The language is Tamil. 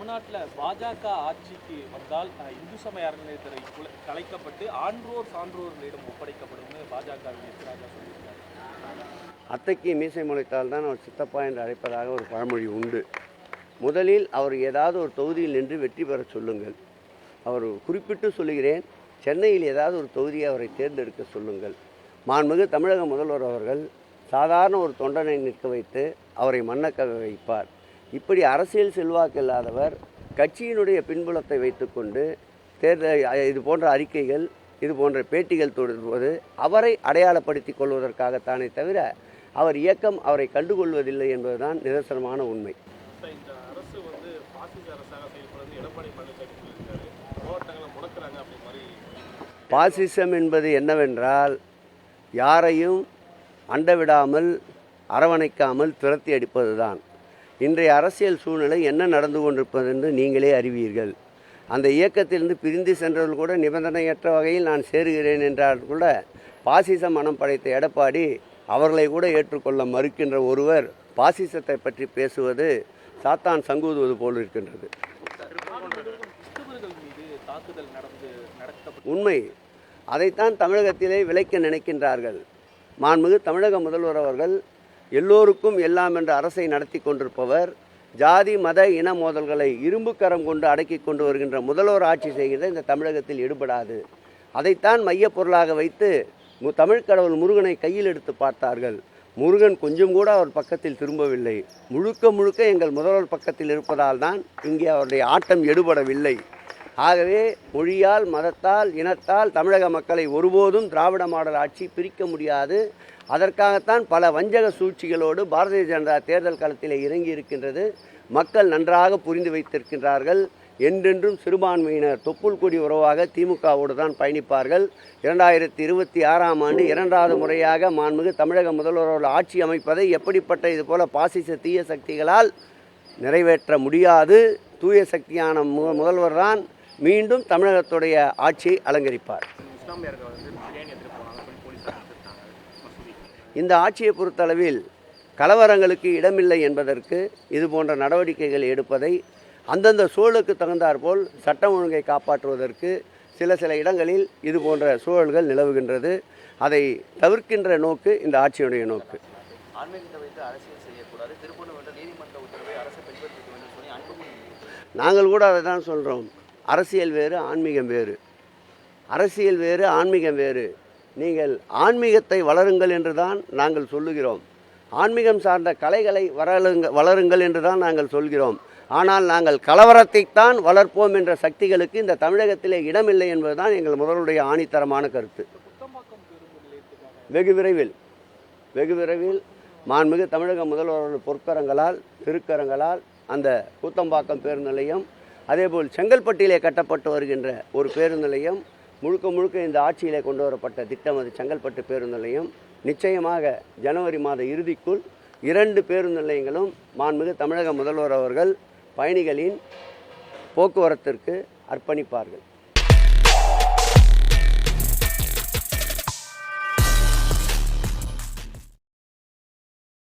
தமிழ்நாட்டில் பாஜக ஆட்சிக்கு வந்தால் இந்து சமய அறநிலையத்துறை கலைக்கப்பட்டு ஆன்றோர் சான்றோர்களிடம் ஒப்படைக்கப்படும்னு பாஜக ராஜா சொல்லியிருக்காரு. அத்தைக்கு மீசை முளைத்தால் தான் அவர் சித்தப்பா என்று அழைப்பதாக ஒரு பழமொழி உண்டு. முதலில் அவர் ஏதாவது ஒரு தொகுதியில் நின்று வெற்றி பெற சொல்லுங்கள். அவர் குறிப்பிட்டு சொல்லுகிறேன், சென்னையில் ஏதாவது ஒரு தொகுதியை அவரை தேர்ந்தெடுக்க சொல்லுங்கள். மாண்புமிகு தமிழக முதல்வர் அவர்கள் சாதாரண ஒரு தொண்டனை நிற்க வைத்து அவரை மன்னக்க வைப்பார். இப்படி அரசியல் செல்வாக்கு இல்லாதவர் கட்சியினுடைய பின்புலத்தை வைத்துக்கொண்டு இது போன்ற அறிக்கைகள், இது போன்ற பேட்டிகள் தொடர்போது அவரை அடையாளப்படுத்தி கொள்வதற்காகத்தானே தவிர அவர் இயக்கம் அவரை கண்டுகொள்வதில்லை என்பதுதான் நிதர்சனமான உண்மை. இந்த அரசு பாசிச அரசாக செயல்படுறது எடப்பாடி பழனிசாமி சொல்லியிருக்காரு. போராட்டங்களை முடக்கிறாங்க அப்படி மாதிரி. பாசிசம் என்பது என்னவென்றால் யாரையும் அண்டவிடாமல் அரவணைக்காமல் துரத்தி அடிப்பது தான். இன்றைய அரசியல் சூழ்நிலை என்ன நடந்து கொண்டிருப்பது என்று நீங்களே அறிவீர்கள். அந்த இயக்கத்திலிருந்து பிரிந்து சென்றவர்கள் கூட நிபந்தனையற்ற வகையில் நான் சேருகிறேன் என்றால் கூட பாசிச மனம் படைத்த எடப்பாடி அவர்களை கூட ஏற்றுக்கொள்ள மறுக்கின்ற ஒருவர் பாசிசத்தை பற்றி பேசுவது சாத்தான் சங்கூதுவது போல் இருக்கின்றது. உண்மை. அதைத்தான் தமிழகத்திலே விளைக்க நினைக்கின்றார்கள். மாண்புமிகு தமிழக முதல்வர் அவர்கள் எல்லோருக்கும் எல்லாம் என்ற அரசை நடத்தி கொண்டிருப்பவர். ஜாதி மத இன மோதல்களை இரும்பு கரம் கொண்டு அடக்கி கொண்டு வருகின்ற முதல்வர் ஆட்சி செய்கின்ற இந்த தமிழகத்தில் ஈடுபடாது. அதைத்தான் மைய பொருளாக வைத்து தமிழ் கடவுள் முருகனை கையில் எடுத்து பார்த்தார்கள். முருகன் கொஞ்சம் கூட அவர் பக்கத்தில் திரும்பவில்லை. முழுக்க முழுக்க எங்கள் முதல்வர் பக்கத்தில் இருப்பதால் தான் இங்கே அவருடைய ஆட்டம் எடுபடவில்லை. ஆகவே மொழியால், மதத்தால், இனத்தால் தமிழக மக்களை ஒருபோதும் திராவிட மாடல் ஆட்சி பிரிக்க முடியாது. அதற்காகத்தான் பல வஞ்சக சூழ்ச்சிகளோடு பாரதிய ஜனதா தேர்தல் களத்தில் இறங்கி இருக்கின்றது. மக்கள் நன்றாக புரிந்து வைத்திருக்கின்றார்கள். என்றென்றும் சிறுபான்மையினர் தொப்புள் கொடி உறவாக திமுகவோடு தான் பயணிப்பார்கள். 2026ஆம் ஆண்டு இரண்டாவது முறையாக மாண்புமிகு தமிழக முதல்வரோடு ஆட்சி அமைப்பதை எப்படிப்பட்ட இதுபோல பாசிச தீய சக்திகளால் நிறைவேற்ற முடியாது. தூய சக்தியான முதல்வர் தான் மீண்டும் தமிழகத்துடைய ஆட்சியை அலங்கரிப்பார். இந்த ஆட்சியை பொறுத்தளவில் கலவரங்களுக்கு இடமில்லை என்பதற்கு இது போன்ற நடவடிக்கைகள் எடுப்பதை அந்தந்த சூழலுக்கு தகுந்தாற்போல் சட்டம் ஒழுங்கை காப்பாற்றுவதற்கு சில இடங்களில் இது போன்ற சூழல்கள் நிலவுகின்றது. அதை தவிர்க்கின்ற நோக்கு இந்த ஆட்சியுடைய நோக்கு. நாங்கள் கூட அதை தான் சொல்கிறோம். அரசியல் வேறு, ஆன்மீகம் வேறு. அரசியல் வேறு, ஆன்மீகம் வேறு. நீங்கள் ஆன்மீகத்தை வளருங்கள் என்று தான் நாங்கள் சொல்லுகிறோம். ஆன்மீகம் சார்ந்த கலைகளை வளருங்கள் என்று தான் நாங்கள் சொல்கிறோம். ஆனால் நாங்கள் கலவரத்தைத்தான் வளர்ப்போம் என்ற சக்திகளுக்கு இந்த தமிழகத்திலே இடமில்லை என்பதுதான் எங்கள் முதல்வருடைய ஆணித்தரமான கருத்து. வெகு விரைவில் மாண்புமிகு தமிழக முதல்வர்கள் பொற்கரங்களால், திருக்கரங்களால் அந்த கூத்தம்பாக்கம் பேருந்து நிலையம், அதேபோல் செங்கல்பட்டிலே கட்டப்பட்டு வருகின்ற ஒரு பேருந்து நிலையம், முழுக்க இந்த ஆட்சியிலே கொண்டு வரப்பட்ட திட்டம் அது செங்கல்பட்டு பேருந்து நிலையம். நிச்சயமாக ஜனவரி மாத இறுதிக்குள் 2 பேருந்து நிலையங்களும் மாண்புமிகு தமிழக முதல்வர் அவர்கள் பயணிகளின் போக்குவரத்திற்கு அர்ப்பணிப்பார்கள்.